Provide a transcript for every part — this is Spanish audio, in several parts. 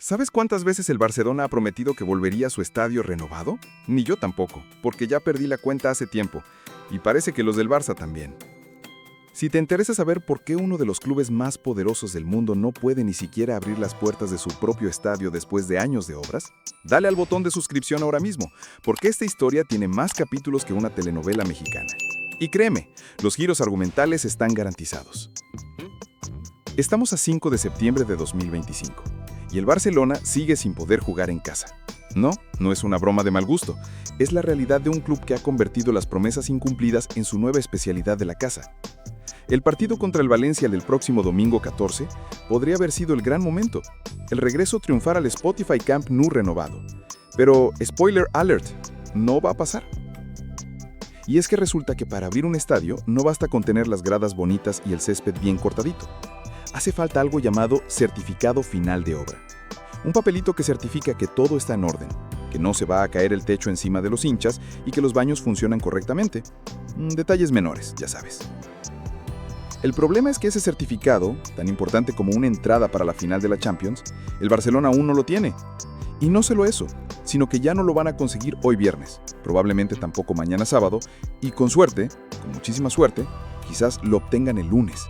¿Sabes cuántas veces el Barcelona ha prometido que volvería a su estadio renovado? Ni yo tampoco, porque ya perdí la cuenta hace tiempo, y parece que los del Barça también. Si te interesa saber por qué uno de los clubes más poderosos del mundo no puede ni siquiera abrir las puertas de su propio estadio después de años de obras, dale al botón de suscripción ahora mismo, porque esta historia tiene más capítulos que una telenovela mexicana. Y créeme, los giros argumentales están garantizados. Estamos a 5 de septiembre de 2025. Y el Barcelona sigue sin poder jugar en casa. No es una broma de mal gusto. Es la realidad de un club que ha convertido las promesas incumplidas en su nueva especialidad de la casa. El partido contra el Valencia del próximo domingo 14 podría haber sido el gran momento. El regreso triunfar al Spotify Camp Nou renovado. Pero, spoiler alert, no va a pasar. Y es que resulta que para abrir un estadio no basta con tener las gradas bonitas y el césped bien cortadito. Hace falta algo llamado certificado final de obra. Un papelito que certifica que todo está en orden, que no se va a caer el techo encima de los hinchas y que los baños funcionan correctamente. Detalles menores, ya sabes. El problema es que ese certificado, tan importante como una entrada para la final de la Champions, el Barcelona aún no lo tiene. Y no solo eso, sino que ya no lo van a conseguir hoy viernes, probablemente tampoco mañana sábado, y con suerte, con muchísima suerte, quizás lo obtengan el lunes.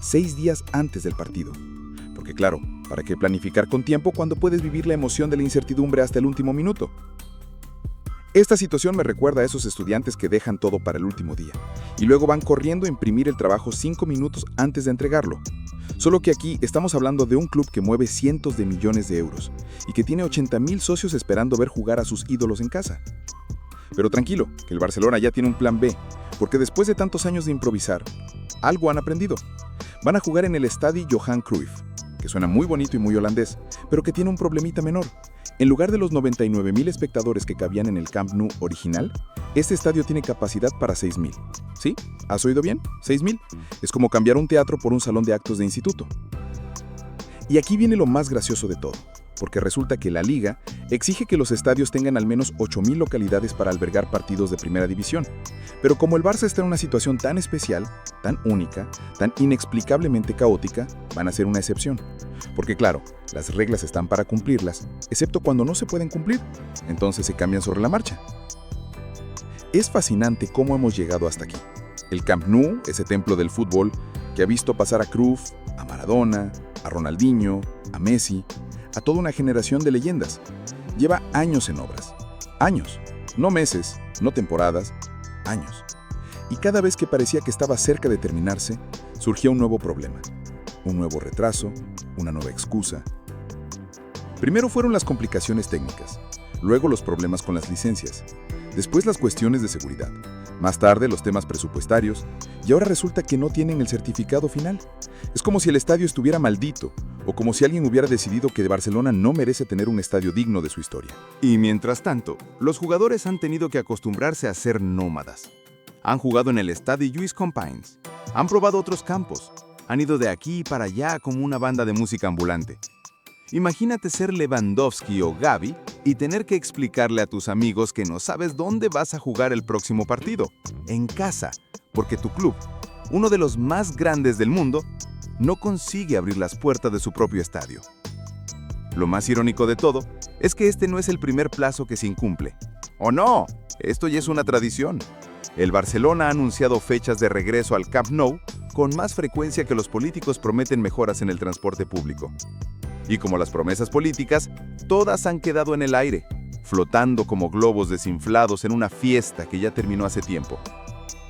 6 días antes del partido. Porque claro, ¿para qué planificar con tiempo cuando puedes vivir la emoción de la incertidumbre hasta el último minuto? Esta situación me recuerda a esos estudiantes que dejan todo para el último día y luego van corriendo a imprimir el trabajo 5 minutos antes de entregarlo. Solo que aquí estamos hablando de un club que mueve cientos de millones de euros y que tiene 80,000 socios esperando ver jugar a sus ídolos en casa. Pero tranquilo, que el Barcelona ya tiene un plan B, porque después de tantos años de improvisar, algo han aprendido. Van a jugar en el estadio Johan Cruyff, que suena muy bonito y muy holandés, pero que tiene un problemita menor. En lugar de los 99,000 espectadores que cabían en el Camp Nou original, este estadio tiene capacidad para 6,000. ¿Sí? ¿Has oído bien? 6,000. Es como cambiar un teatro por un salón de actos de instituto. Y aquí viene lo más gracioso de todo, porque resulta que la Liga exige que los estadios tengan al menos 8,000 localidades para albergar partidos de primera división. Pero como el Barça está en una situación tan especial, tan única, tan inexplicablemente caótica, van a ser una excepción. Porque claro, las reglas están para cumplirlas, excepto cuando no se pueden cumplir, entonces se cambian sobre la marcha. Es fascinante cómo hemos llegado hasta aquí. El Camp Nou, ese templo del fútbol, que ha visto pasar a Cruyff, a Maradona, a Ronaldinho, a Messi, a toda una generación de leyendas. Lleva años en obras. Años. No meses, no temporadas, años. Y cada vez que parecía que estaba cerca de terminarse, surgía un nuevo problema. Un nuevo retraso, una nueva excusa. Primero fueron las complicaciones técnicas, luego los problemas con las licencias, después las cuestiones de seguridad, más tarde los temas presupuestarios, y ahora resulta que no tienen el certificado final. Es como si el estadio estuviera maldito, o como si alguien hubiera decidido que Barcelona no merece tener un estadio digno de su historia. Y mientras tanto, los jugadores han tenido que acostumbrarse a ser nómadas. Han jugado en el Estadio Lluís Companys, han probado otros campos, han ido de aquí para allá como una banda de música ambulante. Imagínate ser Lewandowski o Gavi y tener que explicarle a tus amigos que no sabes dónde vas a jugar el próximo partido, en casa, porque tu club, uno de los más grandes del mundo, no consigue abrir las puertas de su propio estadio. Lo más irónico de todo es que este no es el primer plazo que se incumple. ¡Oh no! Esto ya es una tradición. El Barcelona ha anunciado fechas de regreso al Camp Nou con más frecuencia que los políticos prometen mejoras en el transporte público. Y como las promesas políticas, todas han quedado en el aire, flotando como globos desinflados en una fiesta que ya terminó hace tiempo.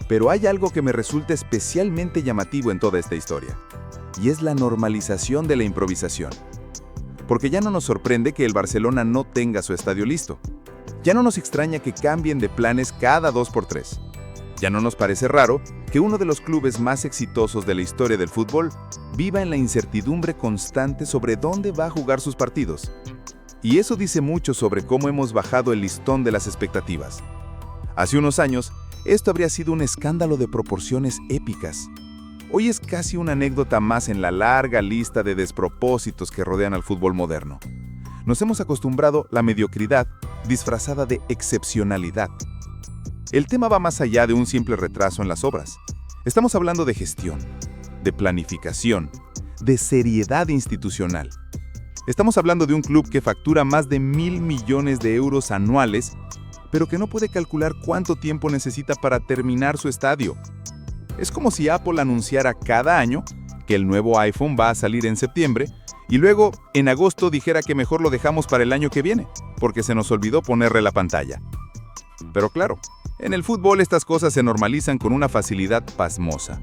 Pero hay algo que me resulta especialmente llamativo en toda esta historia, y es la normalización de la improvisación. Porque ya no nos sorprende que el Barcelona no tenga su estadio listo. Ya no nos extraña que cambien de planes cada 2x3. Ya no nos parece raro que uno de los clubes más exitosos de la historia del fútbol viva en la incertidumbre constante sobre dónde va a jugar sus partidos. Y eso dice mucho sobre cómo hemos bajado el listón de las expectativas. Hace unos años, esto habría sido un escándalo de proporciones épicas. Hoy es casi una anécdota más en la larga lista de despropósitos que rodean al fútbol moderno. Nos hemos acostumbrado a la mediocridad disfrazada de excepcionalidad. El tema va más allá de un simple retraso en las obras. Estamos hablando de gestión, de planificación, de seriedad institucional. Estamos hablando de un club que factura más de 1.000 millones de euros anuales, pero que no puede calcular cuánto tiempo necesita para terminar su estadio. Es como si Apple anunciara cada año que el nuevo iPhone va a salir en septiembre y luego en agosto dijera que mejor lo dejamos para el año que viene, porque se nos olvidó ponerle la pantalla. Pero claro, en el fútbol estas cosas se normalizan con una facilidad pasmosa.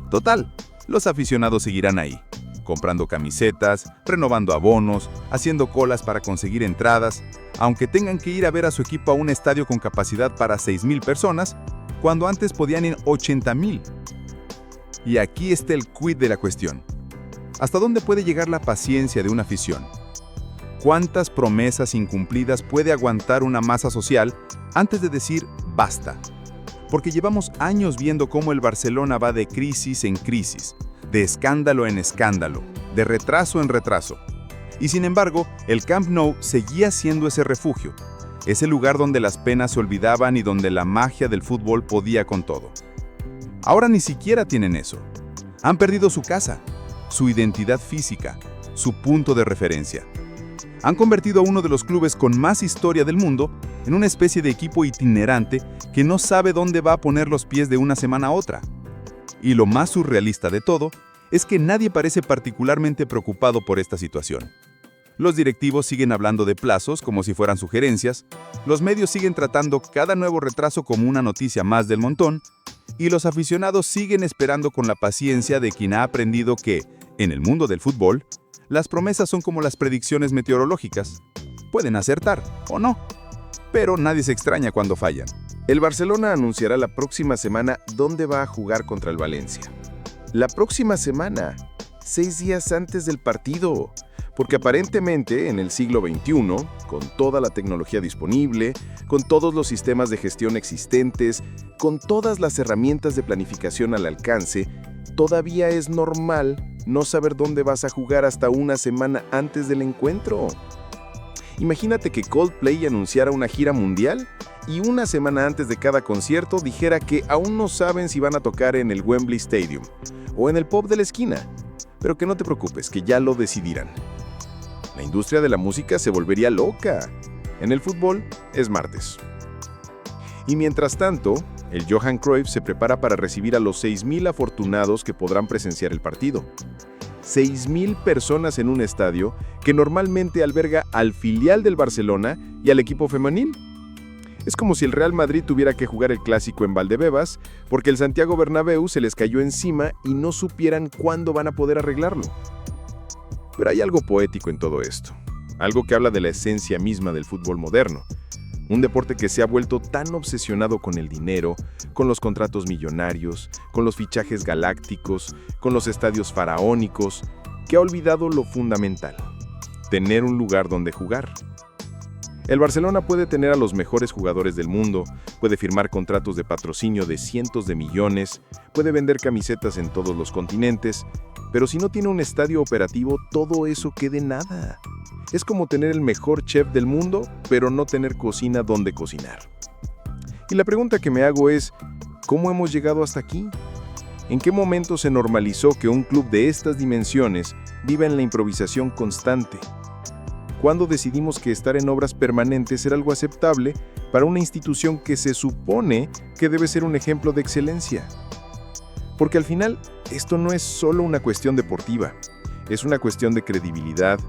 Total, los aficionados seguirán ahí, comprando camisetas, renovando abonos, haciendo colas para conseguir entradas, aunque tengan que ir a ver a su equipo a un estadio con capacidad para 6.000 personas, cuando antes podían ir 80.000. Y aquí está el quid de la cuestión. ¿Hasta dónde puede llegar la paciencia de una afición? ¿Cuántas promesas incumplidas puede aguantar una masa social antes de decir basta? Porque llevamos años viendo cómo el Barcelona va de crisis en crisis, de escándalo en escándalo, de retraso en retraso. Y sin embargo, el Camp Nou seguía siendo ese refugio, ese lugar donde las penas se olvidaban y donde la magia del fútbol podía con todo. Ahora ni siquiera tienen eso. Han perdido su casa, su identidad física, su punto de referencia. Han convertido a uno de los clubes con más historia del mundo en una especie de equipo itinerante que no sabe dónde va a poner los pies de una semana a otra. Y lo más surrealista de todo es que nadie parece particularmente preocupado por esta situación. Los directivos siguen hablando de plazos como si fueran sugerencias, los medios siguen tratando cada nuevo retraso como una noticia más del montón, y los aficionados siguen esperando con la paciencia de quien ha aprendido que, en el mundo del fútbol, las promesas son como las predicciones meteorológicas. Pueden acertar o no, pero nadie se extraña cuando fallan. El Barcelona anunciará la próxima semana dónde va a jugar contra el Valencia. La próxima semana, 6 días antes del partido. Porque aparentemente en el siglo XXI, con toda la tecnología disponible, con todos los sistemas de gestión existentes, con todas las herramientas de planificación al alcance, todavía es normal no saber dónde vas a jugar hasta una semana antes del encuentro. Imagínate que Coldplay anunciara una gira mundial y una semana antes de cada concierto dijera que aún no saben si van a tocar en el Wembley Stadium o en el pub de la esquina, pero que no te preocupes, que ya lo decidirán. La industria de la música se volvería loca. En el fútbol es martes. Y mientras tanto, el Johan Cruyff se prepara para recibir a los 6.000 afortunados que podrán presenciar el partido. 6.000 personas en un estadio que normalmente alberga al filial del Barcelona y al equipo femenil. Es como si el Real Madrid tuviera que jugar el clásico en Valdebebas porque el Santiago Bernabéu se les cayó encima y no supieran cuándo van a poder arreglarlo. Pero hay algo poético en todo esto, algo que habla de la esencia misma del fútbol moderno, un deporte que se ha vuelto tan obsesionado con el dinero, con los contratos millonarios, con los fichajes galácticos, con los estadios faraónicos, que ha olvidado lo fundamental, tener un lugar donde jugar. El Barcelona puede tener a los mejores jugadores del mundo, puede firmar contratos de patrocinio de cientos de millones, puede vender camisetas en todos los continentes, pero si no tiene un estadio operativo, todo eso queda en nada. Es como tener el mejor chef del mundo, pero no tener cocina donde cocinar. Y la pregunta que me hago es, ¿cómo hemos llegado hasta aquí? ¿En qué momento se normalizó que un club de estas dimensiones viva en la improvisación constante? ¿Cuándo decidimos que estar en obras permanentes era algo aceptable para una institución que se supone que debe ser un ejemplo de excelencia? Porque al final, esto no es solo una cuestión deportiva, es una cuestión de credibilidad,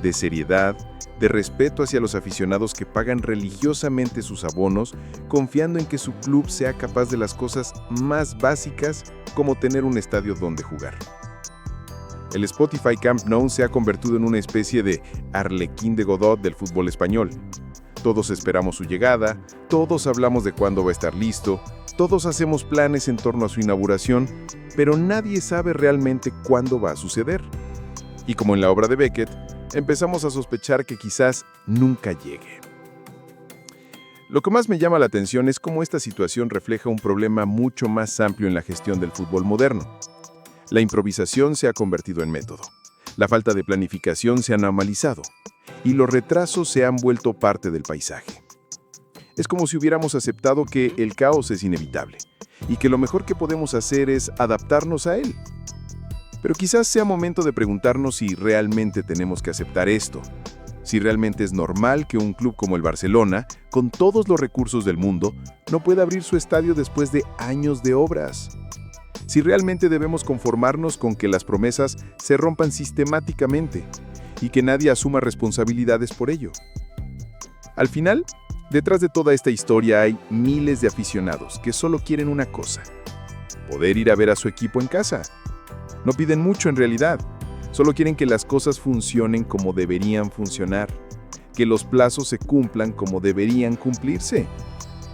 de seriedad, de respeto hacia los aficionados que pagan religiosamente sus abonos, confiando en que su club sea capaz de las cosas más básicas como tener un estadio donde jugar. El Spotify Camp Nou se ha convertido en una especie de Arlequín de Godot del fútbol español. Todos esperamos su llegada, todos hablamos de cuándo va a estar listo, todos hacemos planes en torno a su inauguración, pero nadie sabe realmente cuándo va a suceder. Y como en la obra de Beckett, empezamos a sospechar que quizás nunca llegue. Lo que más me llama la atención es cómo esta situación refleja un problema mucho más amplio en la gestión del fútbol moderno. La improvisación se ha convertido en método, la falta de planificación se ha normalizado y los retrasos se han vuelto parte del paisaje. Es como si hubiéramos aceptado que el caos es inevitable y que lo mejor que podemos hacer es adaptarnos a él. Pero quizás sea momento de preguntarnos si realmente tenemos que aceptar esto. Si realmente es normal que un club como el Barcelona, con todos los recursos del mundo, no pueda abrir su estadio después de años de obras. Si realmente debemos conformarnos con que las promesas se rompan sistemáticamente y que nadie asuma responsabilidades por ello. Al final, detrás de toda esta historia hay miles de aficionados que solo quieren una cosa: poder ir a ver a su equipo en casa. No piden mucho en realidad, solo quieren que las cosas funcionen como deberían funcionar, que los plazos se cumplan como deberían cumplirse,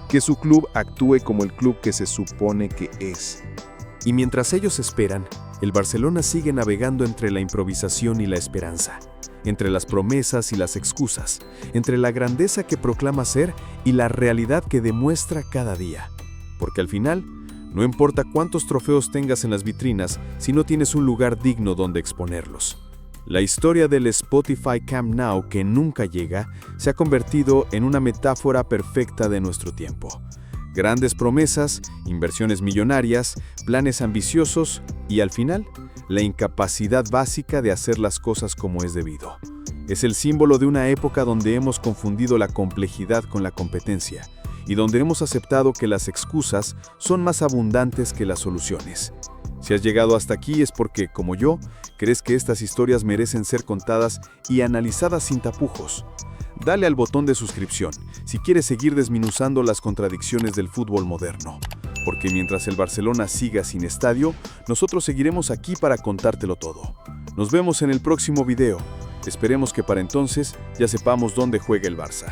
que su club actúe como el club que se supone que es. Y mientras ellos esperan, el Barcelona sigue navegando entre la improvisación y la esperanza, entre las promesas y las excusas, entre la grandeza que proclama ser y la realidad que demuestra cada día. Porque al final, no importa cuántos trofeos tengas en las vitrinas si no tienes un lugar digno donde exponerlos. La historia del Spotify Camp Nou que nunca llega se ha convertido en una metáfora perfecta de nuestro tiempo. Grandes promesas, inversiones millonarias, planes ambiciosos y al final, la incapacidad básica de hacer las cosas como es debido. Es el símbolo de una época donde hemos confundido la complejidad con la competencia y donde hemos aceptado que las excusas son más abundantes que las soluciones. Si has llegado hasta aquí es porque, como yo, crees que estas historias merecen ser contadas y analizadas sin tapujos. Dale al botón de suscripción si quieres seguir desmenuzando las contradicciones del fútbol moderno. Porque mientras el Barcelona siga sin estadio, nosotros seguiremos aquí para contártelo todo. Nos vemos en el próximo video. Esperemos que para entonces ya sepamos dónde juega el Barça.